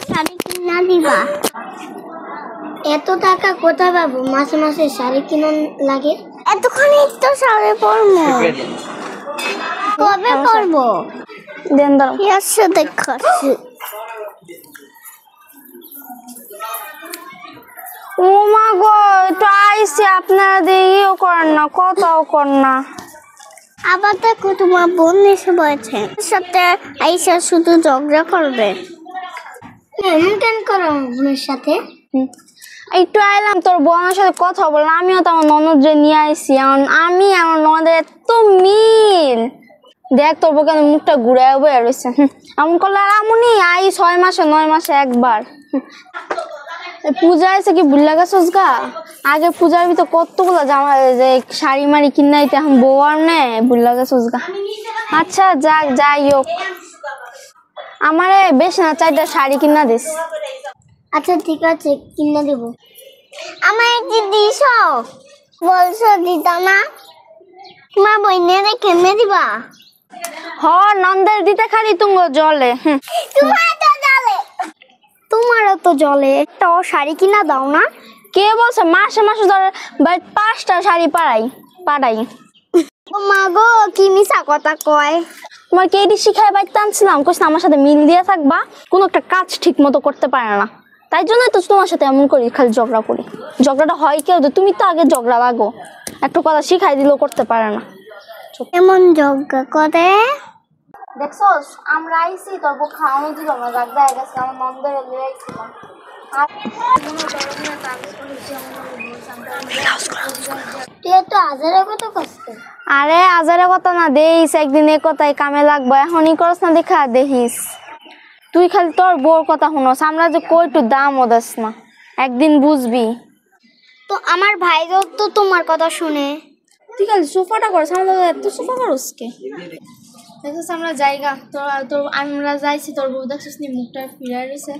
শাড়ি কিনা দিবা? এত টাকা কোথায় পাবো? মাসে মাসে শাড়ি কিনা লাগে। এতখানি তো শাড়ি পরবো, কবে পরবো? দেন দাও, এসে দেখাচ্ছি। ও মা গো, একটু আইসি, আপনারা দিয়েও করেন না, কথাও করেন না। আবার দেখো তোমার বোন এসে বলছে সাথে আইসা শুধু ঝগড়া করবে। এমন কেন করো বোনের সাথে? একটু আইলাম তোর বোনের সাথে কথা বললাম, আমিও তো আমার ননদরে নিয়ে আইসি। আমি আমার ননদের এত মিল, দেখ তোর বউ কেন মুখটা ঘুরে বয়ে রয়েছে। এমন করলে আর আমনি আই 6 মাসে 9 মাসে একবার। পূজা আছে কি ভুলে গেছস গা? আগে পূজার ভিতর কতগুলো জামা যে শাড়ি মারি কিনাইতে, এখন বউ আর নে ভুলে গেছস গা। আচ্ছা যাক, যাই হোক, আমারে বেশ না 4টা শাড়ি কিনা দিস। আচ্ছা ঠিক আছে, কিনে দেব। আমায় কি দিস? বলছো দিতা না, তোমার বইনেরে কিনে দিবা? হ, নন্দের দিতে খালি তুঙ্গ জলে। তোমারও তো জলে, একটা শাড়ি কিনা দাও না। কে বলছে মাসে মাসে ধরে 5টা শাড়ি পাড়াই। মা গো, কি মিছা কথা কয়। তোমার কে এটি শিখাই বাইতে আনছিলাম, কইছ আমার সাথে মিল দিয়ে থাকবা, কোনো একটা কাজ ঠিক মতো করতে পারে না, তাই জন্যই তো তোমার সাথে এমন করি, খালি ঝগড়া করি। ঝগড়াটা হয় কেউ, তুমি তো আগে ঝগড়া লাগো, একটু কথা শিখাই দিলেও করতে পারে না। এমন ঝগড়া করে দেখছস? আমরা আইসি তোর বউ খাওয়ানো দিল না, রাগ দেয় গেছে, আমার নন্দের লিয়ে আইছিলাম। আরে আজারে কথা না, দেখিস একদিন এ কথাই কামে লাগবো, এখনই করস না দেখা দেখিস। তুই খালি তোর বউর কথা শুনস, আমরা যে কইটু দামও দেস না, একদিন বুঝবি। তো আমার ভাই তো তোমার কথা শুনে। তুই খালি সোফাটা করস, আমাদের এত সোফা করস কে? দেখছিস আমরা জায়গা তোর আমরা যাইছি, তোর বউ দেখছিস নি মুখটা ফিরে রয়েছে।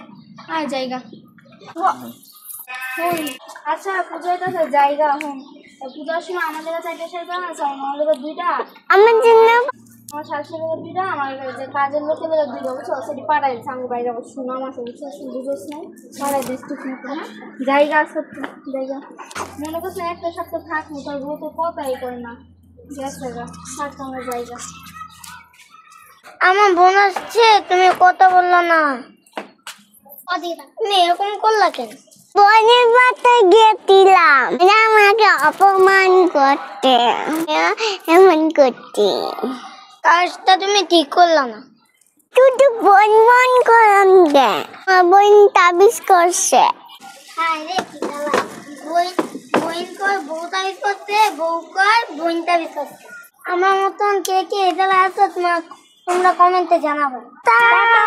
আর জায়গা আচ্ছা, পূজার কাছে জায়গা এখন পূজার সময় আমাদের কাছে 4টা শাড়ি পাওয়া আছে, আমাদের 2টা, আমার জন্য আমার শাশুড়ি 2টা, আমার যে কাজের লোকের 2টা, বুঝছো? সেটি পাঠাই দিচ্ছে, আমি বাইরে সুনাম আছে, বুঝছো? বুঝোস না, পাঠাই দিস তুই না। জায়গা আছে, জায়গা মনে করছে একটা সপ্তাহ থাকবো, তোর বউ তো কথাই করে না, গেছে থাক আমার জায়গা। আমার বোন আসছে, তুমি কথা বললো না, তুমি এরকম করলা কেন? বোনের বাসায় গেছিলাম, আমাকে অপমান করতে, এমন করতে, কাজটা তুমি ঠিক করলা না। শুধু বোন বোন করলাম গে, বোন তাবিজ করছে। হ্যাঁ রে, বউ তাবিজ করছে, বউ কর বোন তাবিজ করছে। আমার মতন কে কে এটা আছে তোমরা কমেন্টে জানাবো। টাটা।